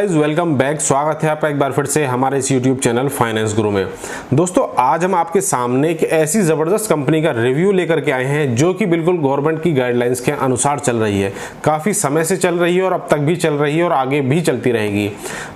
Guys, welcome back. स्वागत है आपका एक बार फिर से हमारे इस यूट्यूब चैनल फाइनेंस गुरु में। दोस्तों, आज हम आपके सामने एक ऐसी ज़बरदस्त कंपनी का रिव्यू लेकर के आए हैं जो कि बिल्कुल गवर्नमेंट की गाइडलाइंस के अनुसार चल रही है। काफ़ी समय से चल रही है और अब तक भी चल रही है और आगे भी चलती रहेगी।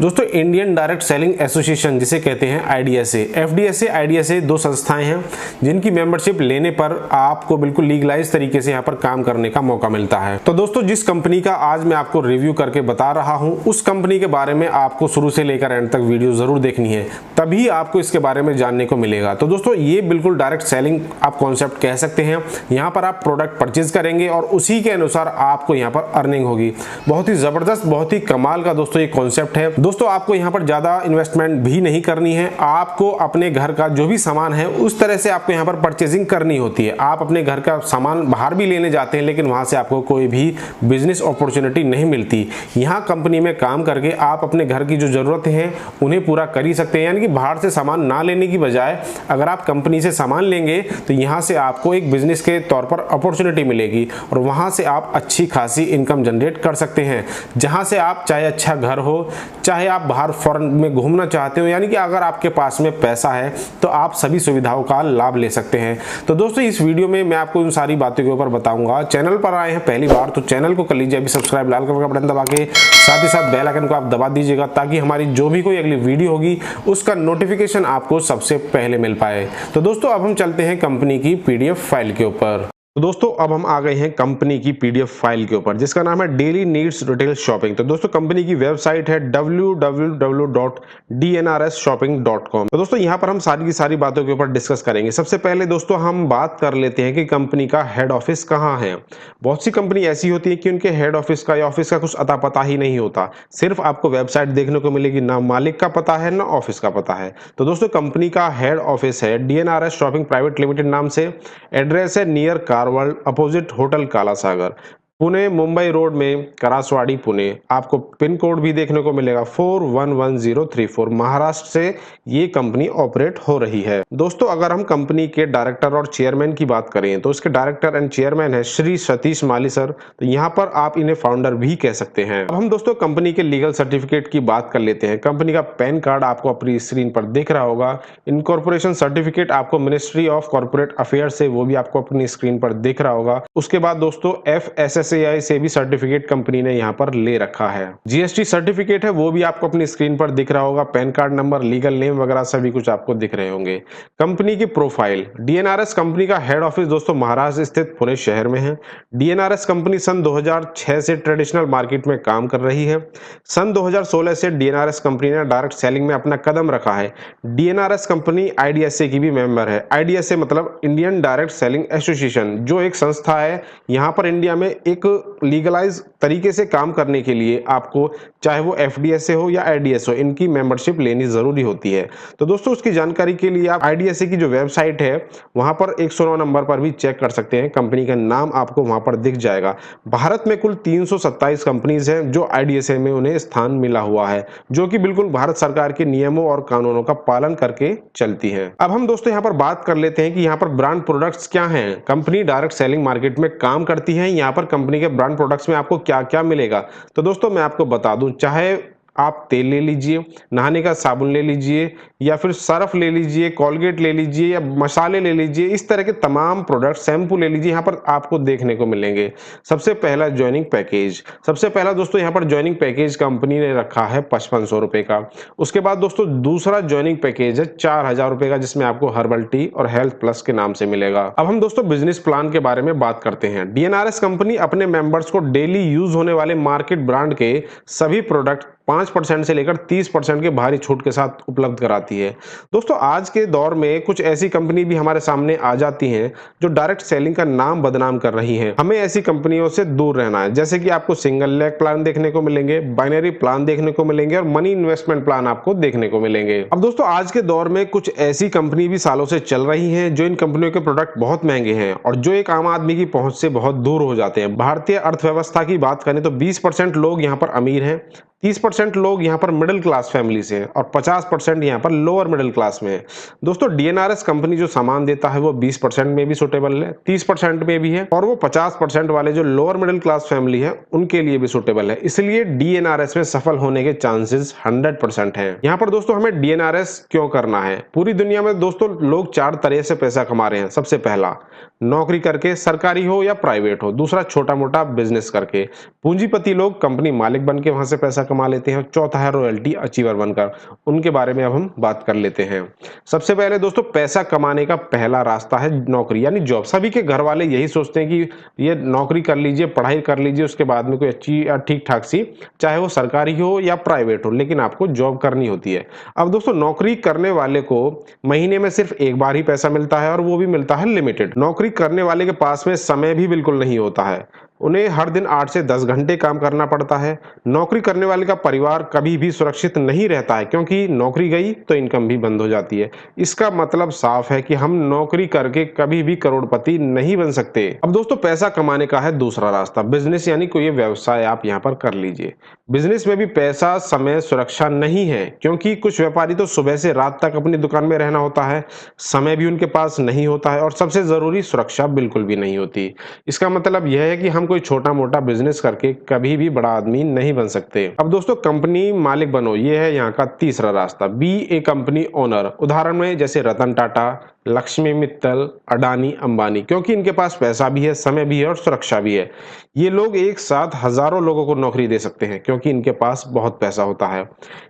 दोस्तों, इंडियन डायरेक्ट सेलिंग एसोसिएशन जिसे कहते हैं IDSA, FDSA, IDSA दो संस्थाएं हैं जिनकी मेंबरशिप लेने पर आपको बिल्कुल लीगलाइज तरीके से यहाँ पर काम करने का मौका मिलता है। तो दोस्तों, जिस कंपनी का आज मैं आपको रिव्यू करके बता रहा हूँ उस कंपनी के बारे में आपको शुरू से लेकर एंड तक वीडियो जरूर देखनी है, तभी आपको इसके बारे में जानने को मिलेगा। तो दोस्तों, ये बिल्कुल डायरेक्ट सेलिंग आप कॉन्सेप्ट कह सकते हैं। यहाँ पर आप प्रोडक्ट परचेज करेंगे और उसी के अनुसार आपको यहाँ पर अर्निंग होगी। बहुत ही जबरदस्त, बहुत ही कमाल का दोस्तों ये कॉन्सेप्ट है। दोस्तों, आपको यहाँ पर ज्यादा इन्वेस्टमेंट भी नहीं करनी है। आपको अपने घर का जो भी सामान है उस तरह से आपको यहाँ पर परचेजिंग करनी होती है। आप अपने घर का सामान बाहर भी लेने जाते हैं लेकिन वहां से आपको कोई भी बिजनेस अपॉर्चुनिटी नहीं मिलती। यहाँ कंपनी में काम करके आप अपने घर की जो जरूरतें हैं उन्हें पूरा कर ही सकते हैं। यानी कि बाहर से सामान ना लेने की बजाय अगर आप कंपनी से सामान लेंगे तो यहाँ से आपको एक बिजनेस के तौर पर अपॉर्चुनिटी मिलेगी और वहां से आप अच्छी खासी इनकम जनरेट कर सकते हैं। जहां से आप चाहे अच्छा घर हो, चाहे आप बाहर फॉरेन में घूमना चाहते हो, यानी कि अगर आपके पास में पैसा है तो आप सभी सुविधाओं का लाभ ले सकते हैं। तो दोस्तों, इस वीडियो में मैं आपको उन सारी बातों के ऊपर बताऊंगा। चैनल पर आए हैं पहली बार तो चैनल को कर लीजिए अभी सब्सक्राइब, लाल कलर का बटन दबा के, साथ ही साथ बेल आइकन को आप दबा दीजिएगा ताकि हमारी जो भी कोई अगली वीडियो होगी उसका नोटिफिकेशन आपको सबसे पहले मिल पाए। तो दोस्तों, अब हम चलते हैं कंपनी की PDF फाइल के ऊपर। तो दोस्तों, अब हम आ गए हैं कंपनी की PDF फाइल के ऊपर जिसका नाम है डेली नीड्स रिटेल शॉपिंग। तो दोस्तों, कंपनी की वेबसाइट है www.dnrsshopping.com। तो दोस्तों, यहाँ पर हम सारी की सारी बातों के ऊपर डिस्कस करेंगे। सबसे पहले दोस्तों हम बात कर लेते हैं कि कंपनी का हेड ऑफिस कहाँ है। बहुत सी कंपनी ऐसी होती है कि उनके हेड ऑफिस का या ऑफिस का कुछ अता पता ही नहीं होता। सिर्फ आपको वेबसाइट देखने को मिलेगी, ना मालिक का पता है ना ऑफिस का पता है। तो दोस्तों, कंपनी का हेड ऑफिस है DNRS शॉपिंग प्राइवेट लिमिटेड नाम से। एड्रेस है नियर वर्ल्ड अपोजिट होटल काला सागर, पुणे मुंबई रोड में, करासवाड़ी पुणे। आपको पिन कोड भी देखने को मिलेगा 411034। महाराष्ट्र से ये कंपनी ऑपरेट हो रही है। दोस्तों, अगर हम कंपनी के डायरेक्टर और चेयरमैन की बात करें तो इसके डायरेक्टर एंड चेयरमैन है श्री सतीश माली सर। तो यहाँ पर आप इन्हें फाउंडर भी कह सकते हैं। अब हम दोस्तों कंपनी के लीगल सर्टिफिकेट की बात कर लेते हैं। कंपनी का पैन कार्ड आपको अपनी स्क्रीन पर दिख रहा होगा। इनकॉर्पोरेशन सर्टिफिकेट आपको मिनिस्ट्री ऑफ कॉर्पोरेट अफेयर से, वो भी आपको अपनी स्क्रीन पर दिख रहा होगा। उसके बाद दोस्तों FSSAI से भी सर्टिफिकेट कंपनी ने यहाँ पर ले रखा है। GST सर्टिफिकेट है, वो भी आपको अपनी स्क्रीन पर दिख रहा होगा। Pan card number, legal name वगैरह सभी कुछ आपको दिख रहे होंगे। कंपनी की प्रोफाइल, DNRS कंपनी का हेड ऑफिस दोस्तों महाराष्ट्र स्थित पुणे शहर में है। DNRS कंपनी सन 2006 से ट्रेडिशनल मार्केट में काम कर रही है। सन 2016 से DNRS कंपनी ने डायरेक्ट सेलिंग में अपना कदम रखा है। DNRS कंपनी IDSA की भी मेंबर है। IDSA मतलब इंडियन डायरेक्ट सेलिंग एसोसिएशन, जो एक संस्था है। यहाँ पर इंडिया में एक लीगलाइज तरीके से काम करने के लिए आपको चाहे वो FDSA हो या IDSA हो, इनकी मेंबरशिप लेनी जरूरी होती है। तो दोस्तों, उसकी जानकारी के लिए आप IDSA की जो वेबसाइट है वहां पर 109 नंबर पर भी चेक कर सकते हैं। कंपनी का नाम आपको वहां पर दिख जाएगा। भारत में कुल 327 कंपनीज हैं जो IDSA में उन्हें स्थान मिला हुआ है, जो कि बिल्कुल भारत सरकार के नियमों और कानूनों का पालन करके चलती है। अब हम दोस्तों यहाँ पर बात कर लेते हैं कि यहाँ पर ब्रांड प्रोडक्ट्स क्या हैं। कंपनी डायरेक्ट सेलिंग मार्केट में काम करती है। यहाँ पर कंपनी के ब्रांड प्रोडक्ट्स में आपको क्या क्या मिलेगा तो दोस्तों मैं आपको बता दूं, चाहे आप तेल ले लीजिए, नहाने का साबुन ले लीजिए, या फिर सर्फ ले लीजिए, कोलगेट ले लीजिए, या मसाले ले लीजिए, इस तरह के तमाम प्रोडक्ट, शैम्पू ले लीजिए, यहाँ पर आपको देखने को मिलेंगे। सबसे पहला ज्वाइनिंग पैकेज, सबसे पहला दोस्तों यहाँ पर ज्वाइनिंग पैकेज कंपनी ने रखा है 5500 रुपए का। उसके बाद दोस्तों दूसरा ज्वाइनिंग पैकेज है 4000 रुपए का, जिसमें आपको हर्बल टी और हेल्थ प्लस के नाम से मिलेगा। अब हम दोस्तों बिजनेस प्लान के बारे में बात करते हैं। DNRS कंपनी अपने मेंबर्स को डेली यूज होने वाले मार्केट ब्रांड के सभी प्रोडक्ट 5% से लेकर 30% के भारी छूट के साथ उपलब्ध कराती है। दोस्तों, आज के दौर में कुछ ऐसी कंपनी भी हमारे सामने आ जाती हैं जो डायरेक्ट सेलिंग का नाम बदनाम कर रही हैं। हमें ऐसी कंपनियों से दूर रहना है। जैसे कि आपको सिंगल लेग प्लान देखने को मिलेंगे, बाइनरी प्लान देखने को मिलेंगे और मनी इन्वेस्टमेंट प्लान आपको देखने को मिलेंगे। अब दोस्तों, आज के दौर में कुछ ऐसी कंपनी भी सालों से चल रही है जो इन कंपनियों के प्रोडक्ट बहुत महंगे हैं और जो एक आम आदमी की पहुंच से बहुत दूर हो जाते हैं। भारतीय अर्थव्यवस्था की बात करें तो 20% लोग यहाँ पर अमीर हैं, 30% लोग यहाँ पर मिडिल क्लास फैमिली से हैं और 50% यहाँ पर लोअर मिडिल क्लास में है। दोस्तों डीएनआरएस कंपनी जो सामान देता है वो 20% में भी सुटेबल है, 30% में भी है और वो 50% वाले जो लोअर मिडिल क्लास फैमिली है उनके लिए भी सुटेबल है। इसलिए डीएनआरएस में सफल होने के चांसेस 100% हैं। यहाँ पर दोस्तों हमें डीएनआरएस क्यों करना है? पूरी दुनिया में दोस्तों लोग 4 तरह से पैसा कमा रहे हैं। सबसे पहला नौकरी करके, सरकारी हो या प्राइवेट हो। दूसरा छोटा मोटा बिजनेस करके। पूंजीपति लोग कंपनी मालिक बन के वहां से पैसा कमा लेते हैं। चौथा है रॉयल्टी अचीवर बनकर। उनके बारे में अब हम बात कर लेते हैं। सबसे पहले दोस्तों पैसा कमाने का पहला रास्ता है नौकरी यानी जॉब। सभी के घर वाले यही सोचते हैं कि ये नौकरी कर लीजिए, पढ़ाई कर लीजिए, उसके बाद में कोई अच्छी ठीक ठाक सी, चाहे वो सरकारी हो या प्राइवेट हो, लेकिन आपको जॉब करनी होती है। अब दोस्तों नौकरी करने वाले को महीने में सिर्फ एक बार ही पैसा मिलता है और वो भी मिलता है लिमिटेड। नौकरी करने वाले के पास में समय भी बिल्कुल नहीं होता है। उन्हें हर दिन 8 से 10 घंटे काम करना पड़ता है। नौकरी करने वाले का परिवार कभी भी सुरक्षित नहीं रहता है क्योंकि नौकरी गई तो इनकम भी बंद हो जाती है। इसका मतलब साफ है कि हम नौकरी करके कभी भी करोड़पति नहीं बन सकते। अब दोस्तों पैसा कमाने का है दूसरा रास्ता, बिजनेस यानी कोई व्यवसाय आप यहाँ पर कर लीजिए। बिजनेस में भी पैसा, समय, सुरक्षा नहीं है क्योंकि कुछ व्यापारी तो सुबह से रात तक अपनी दुकान में रहना होता है, समय भी उनके पास नहीं होता है और सबसे जरूरी सुरक्षा बिल्कुल भी नहीं होती। इसका मतलब यह है कि हम कोई छोटा मोटा बिजनेस करके कभी भी बड़ा आदमी नहीं बन सकते। अब दोस्तों कंपनी मालिक बनो, ये है यहाँ का तीसरा रास्ता। बी ए कंपनी ओनर। उदाहरण में जैसे रतन टाटा, लक्ष्मी मित्तल, अडानी, अंबानी, क्योंकि इनके पास पैसा भी है, समय भी है और सुरक्षा भी है। ये लोग एक साथ हजारों लोगों को नौकरी दे सकते हैं क्योंकि इनके पास बहुत पैसा होता है।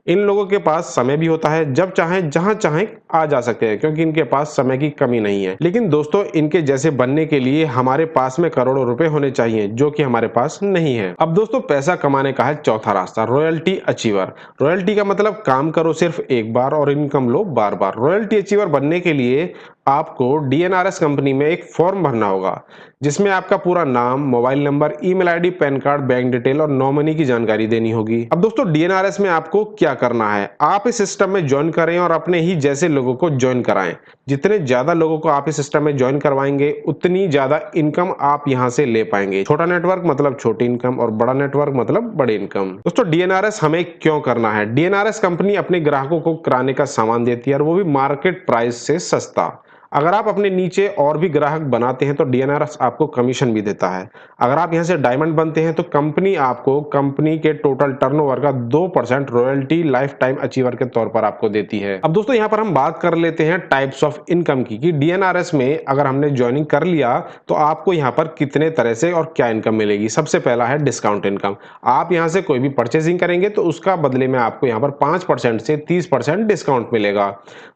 इन लोगों के पास समय भी होता है, जब चाहें जहां चाहें आ जा सकते हैं क्योंकि इनके पास समय की कमी नहीं है। लेकिन दोस्तों इनके जैसे बनने के लिए हमारे पास में करोड़ों रुपए होने चाहिए जो कि हमारे पास नहीं है। अब दोस्तों पैसा कमाने का है चौथा रास्ता, रॉयल्टी अचीवर। रॉयल्टी का मतलब काम करो सिर्फ एक बार और इनकम लो बार बार। रॉयल्टी अचीवर बनने के लिए आपको डीएनआरएस कंपनी में एक फॉर्म भरना होगा जिसमें आपका पूरा नाम, mobile number, email ID, pan card, bank detail और नॉमिनी की जानकारी देनी होगी। अब दोस्तों डीएनआरएस में आपको क्या करना है, आप इस सिस्टम में ज्वाइन करें और अपने ही जैसे लोगों को ज्वाइन कराएं। जितने ज्यादा लोगों को आप इस सिस्टम में ज्वाइन करवाएंगे उतनी ज्यादा इनकम आप यहां से ले पाएंगे। छोटा नेटवर्क मतलब छोटी इनकम और बड़ा नेटवर्क मतलब बड़ी इनकम। दोस्तों डीएनआरएस हमें क्यों करना है? डीएनआरएस कंपनी अपने ग्राहकों को किराने का सामान देती है और वो भी मार्केट प्राइस से सस्ता। अगर आप अपने नीचे और भी ग्राहक बनाते हैं तो डीएनआरएस आपको कमीशन भी देता है। अगर आप यहां से डायमंड बनते हैं तो कंपनी आपको कंपनी के टोटल टर्नओवर का 2% रॉयल्टी लाइफ टाइम अचीवर के तौर पर आपको देती है। अब दोस्तों यहां पर हम बात कर लेते हैं टाइप्स ऑफ इनकम की कि डीएनआरएस में अगर हमने ज्वाइनिंग कर लिया तो आपको यहां पर कितने तरह से और क्या इनकम मिलेगी। सबसे पहला है डिस्काउंट इनकम। आप यहां से कोई भी परचेजिंग करेंगे तो उसका बदले में आपको यहां पर 5% से 30% डिस्काउंट मिलेगा।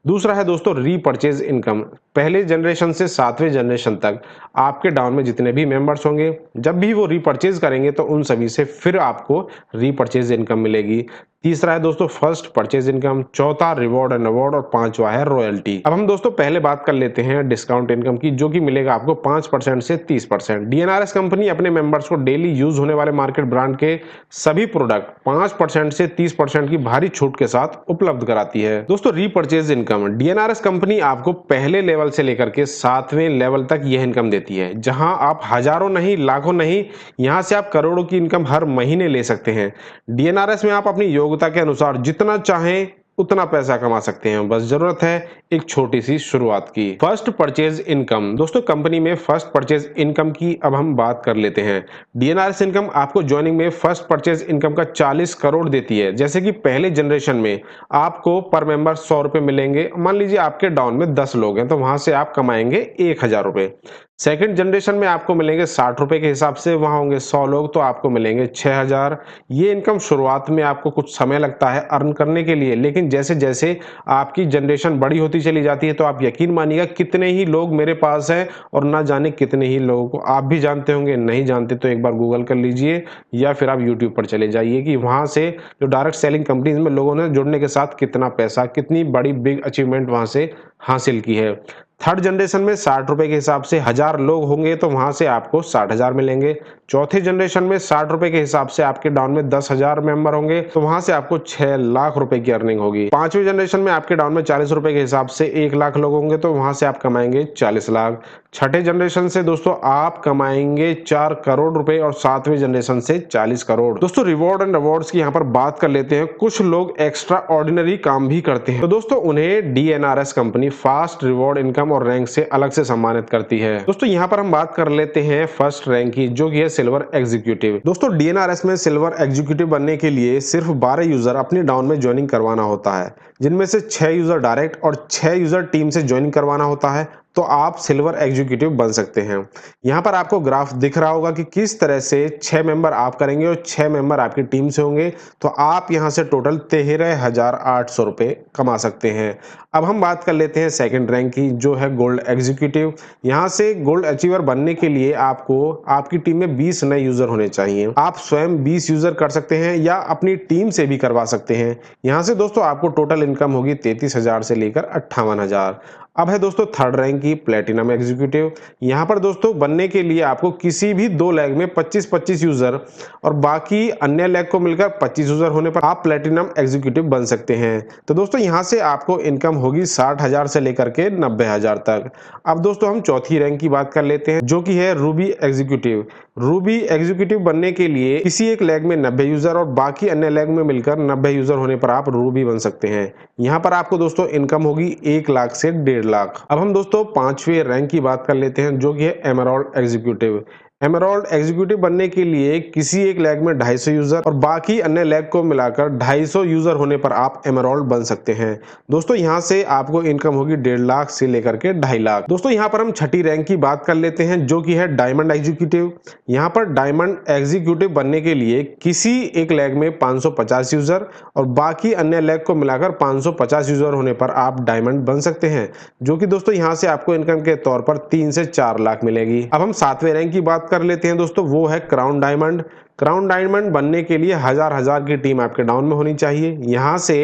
दूसरा है दोस्तों रीपर्चेज इनकम। पहले जनरेशन से 7वें जनरेशन तक आपके डाउन में जितने भी मेंबर्स होंगे जब भी वो रीपर्चेज करेंगे तो उन सभी से फिर आपको रीपर्चेज इनकम मिलेगी। तीसरा है दोस्तों फर्स्ट परचेज इनकम, चौथा रिवॉर्ड एंड अवार्ड और पांचवा है रॉयल्टी। अब हम दोस्तों पहले बात कर लेते हैं डिस्काउंट इनकम की जो कि मिलेगा आपको 5% से 30%। डीएनआरएस कंपनी अपने मेंबर्स को डेली यूज होने वाले मार्केट ब्रांड के सभी प्रोडक्ट 5% से 30% की भारी छूट के साथ उपलब्ध कराती है। दोस्तों रीपर्चेज इनकम, डीएनआरएस कंपनी आपको पहले लेवल से लेकर के 7वें लेवल तक यह इनकम देती है जहां आप हजारों नहीं, लाखों नहीं, यहां से आप करोड़ों की इनकम हर महीने ले सकते हैं। डीएनआरएस में आप अपनी योग्यता के अनुसार जितना चाहें उतना पैसा कमा सकते हैं, बस जरूरत है एक छोटी सी शुरुआत की। फर्स्ट परचेज इनकम, दोस्तों कंपनी में फर्स्ट परचेज इनकम की अब हम बात कर लेते हैं। डीएनआरएस इनकम आपको ज्वाइनिंग में फर्स्ट परचेज इनकम का 40 करोड़ देती है। जैसे कि पहले जनरेशन में आपको पर मेंबर 100 रुपए मिलेंगे। मान लीजिए आपके डाउन में 10 लोग हैं तो वहां से आप कमाएंगे 1000 रुपए। सेकेंड जनरेशन में आपको मिलेंगे 60 रुपए के हिसाब से, वहां होंगे 100 लोग तो आपको मिलेंगे 6000। ये इनकम शुरुआत में आपको कुछ समय लगता है अर्न करने के लिए, लेकिन जैसे जैसे आपकी जनरेशन बड़ी होती चली जाती है तो आप यकीन मानिएगा कितने ही लोग मेरे पास हैं और ना जाने कितने ही लोगों को आप भी जानते होंगे। नहीं जानते तो एक बार गूगल कर लीजिए या फिर आप यूट्यूब पर चले जाइए कि वहां से जो डायरेक्ट सेलिंग कंपनीज में लोगों ने जुड़ने के साथ कितना पैसा, कितनी बड़ी बिग अचीवमेंट वहां से हासिल की है। थर्ड जनरेशन में 60 रुपए के हिसाब से 1000 लोग होंगे तो वहां से आपको 60,000 मिलेंगे। चौथे जनरेशन में 60 रुपए के हिसाब से आपके डाउन में 10,000 मेंबर होंगे तो वहां से आपको 6 लाख रुपए की अर्निंग होगी। पांचवें जनरेशन में आपके डाउन में 40 रुपए के हिसाब से 1 लाख लोग होंगे तो वहां से आप कमाएंगे 40 लाख। छठे जनरेशन से दोस्तों आप कमाएंगे 4 करोड़ रुपए और सातवें जनरेशन से 40 करोड़। दोस्तों रिवॉर्ड एंड अवार्ड्स की यहाँ पर बात कर लेते हैं। कुछ लोग एक्स्ट्रा ऑर्डिनरी काम भी करते हैं तो दोस्तों उन्हें DNRS company fast reward income और रैंक से अलग से सम्मानित करती है। दोस्तों यहाँ पर हम बात कर लेते हैं फर्स्ट रैंक की, जो कि है सिल्वर एग्जीक्यूटिव। दोस्तों DNRS में सिल्वर एग्जीक्यूटिव बनने के लिए सिर्फ 12 यूजर अपनी डाउन में ज्वाइनिंग करवाना होता है, जिनमें से 6 यूजर डायरेक्ट और 6 यूजर टीम से ज्वाइनिंग करवाना होता है तो आप सिल्वर एग्जीक्यूटिव बन सकते हैं। यहाँ पर आपको ग्राफ दिख रहा होगा कि किस तरह से 6 मेंबर आप करेंगे और 6 मेंबर आपकी टीम से होंगे तो आप यहाँ से टोटल 13,800 रुपए कमा सकते हैं। अब हम बात कर लेते हैं सेकंड रैंक की, जो है गोल्ड एग्जीक्यूटिव। यहाँ से गोल्ड अचीवर बनने के लिए आपको आपकी टीम में 20 नए यूजर होने चाहिए। आप स्वयं 20 यूजर कर सकते हैं या अपनी टीम से भी करवा सकते हैं। यहाँ से दोस्तों आपको टोटल इनकम होगी 33,000 से लेकर 58,000। अब है दोस्तों थर्ड रैंक की प्लेटिनम एग्जीक्यूटिव। यहाँ पर दोस्तों बनने के लिए आपको किसी भी 2 लेग में 25-25 यूजर और बाकी अन्य लेग को मिलकर 25 यूजर होने पर आप प्लेटिनम एग्जीक्यूटिव बन सकते हैं। तो दोस्तों यहाँ से आपको इनकम होगी 60,000 से लेकर के 90,000 तक। अब दोस्तों हम चौथी रैंक की बात कर लेते हैं, जो कि है रूबी एग्जीक्यूटिव। रूबी एग्जीक्यूटिव बनने के लिए किसी एक लेग में 90 यूजर और बाकी अन्य लेग में मिलकर 90 यूजर होने पर आप रूबी बन सकते हैं। यहाँ पर आपको दोस्तों इनकम होगी 1 लाख से 1.5 लाख। अब हम दोस्तों पांचवें रैंक की बात कर लेते हैं, जो कि है एमराल्ड एग्जीक्यूटिव। एमराल्ड एग्जीक्यूटिव बनने के लिए किसी एक लेग में 250 यूजर और बाकी अन्य लेग को मिलाकर 250 यूजर होने पर आप एमराल्ड बन सकते हैं। दोस्तों यहाँ से आपको इनकम होगी 1.5 लाख से लेकर के 2.5 लाख। दोस्तों यहाँ पर हम छठी रैंक की बात कर लेते हैं, जो कि है डायमंड एग्जीक्यूटिव। यहाँ पर डायमंड एग्जीक्यूटिव बनने के लिए किसी एक लेग में 550 यूजर और बाकी अन्य लेग को मिलाकर 550 यूजर होने पर आप डायमंड बन सकते हैं, जो कि दोस्तों यहाँ से आपको इनकम के तौर पर 3 से 4 लाख मिलेगी। अब हम सातवें रैंक की बात कर लेते हैं दोस्तों, वो है क्राउन डायमंड। क्राउन डायमंड बनने के लिए 1000 की टीम आपके डाउन में होनी चाहिए। यहाँ से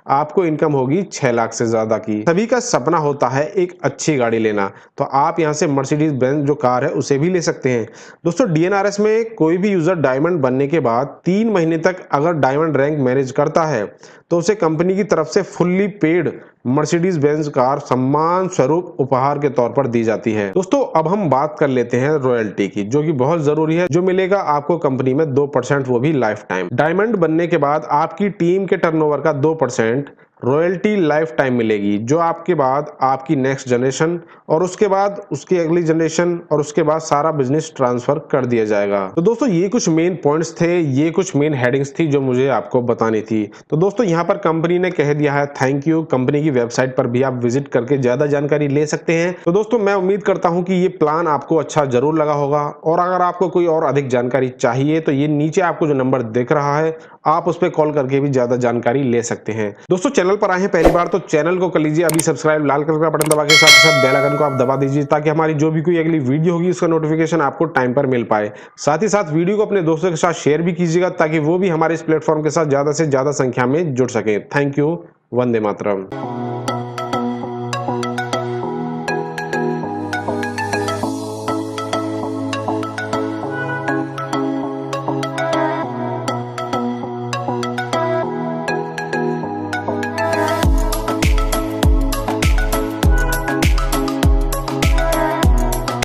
आपको इनकम होगी 6 लाख से ज्यादा की। सभी का सपना होता है एक अच्छी गाड़ी लेना, तो आप यहाँ से मर्सिडीज बेंज जो कार है उसे भी ले सकते हैं। दोस्तों DNRS में कोई भी यूजर डायमंड बनने के बाद 3 महीने तक अगर डायमंड रैंक मैनेज करता है तो उसे कंपनी की तरफ से fully paid Mercedes Benz car सम्मान स्वरूप उपहार के तौर पर दी जाती है। दोस्तों अब हम बात कर लेते हैं रॉयल्टी की, जो कि बहुत जरूरी है, जो मिलेगा आपको कंपनी में 2%, वो भी लाइफ टाइम। डायमंड बनने के बाद आपकी टीम के टर्नओवर का 2% रॉयल्टी लाइफ टाइम मिलेगी, जो आपके बाद आपकी नेक्स्ट जनरेशन और उसके बाद उसकी अगली जनरेशन और उसके बाद सारा बिजनेस ट्रांसफर कर दिया जाएगा। तो दोस्तों ये कुछ मेन पॉइंट्स थे, ये कुछ मेन हेडिंग्स थी जो मुझे आपको बतानी थी। तो दोस्तों यहाँ पर कंपनी ने कह दिया है थैंक यू। कंपनी की वेबसाइट पर भी आप विजिट करके ज्यादा जानकारी ले सकते हैं। तो दोस्तों मैं उम्मीद करता हूँ कि ये प्लान आपको अच्छा जरूर लगा होगा, और अगर आपको कोई और अधिक जानकारी चाहिए तो ये नीचे आपको जो नंबर दिख रहा है आप उस पर कॉल करके भी ज्यादा जानकारी ले सकते हैं। दोस्तों चैनल पर आए हैं पहली बार तो चैनल को कर लीजिए अभी सब्सक्राइब, लाल कलर का बटन दबा के साथ बेल आइकन को आप दबा दीजिए, ताकि हमारी जो भी कोई अगली वीडियो होगी उसका नोटिफिकेशन आपको टाइम पर मिल पाए। साथ ही साथ वीडियो को अपने दोस्तों के साथ शेयर भी कीजिएगा, ताकि वो भी हमारे इस प्लेटफॉर्म के साथ ज्यादा से ज्यादा संख्या में जुड़ सके। Thank you. वंदे मातरम।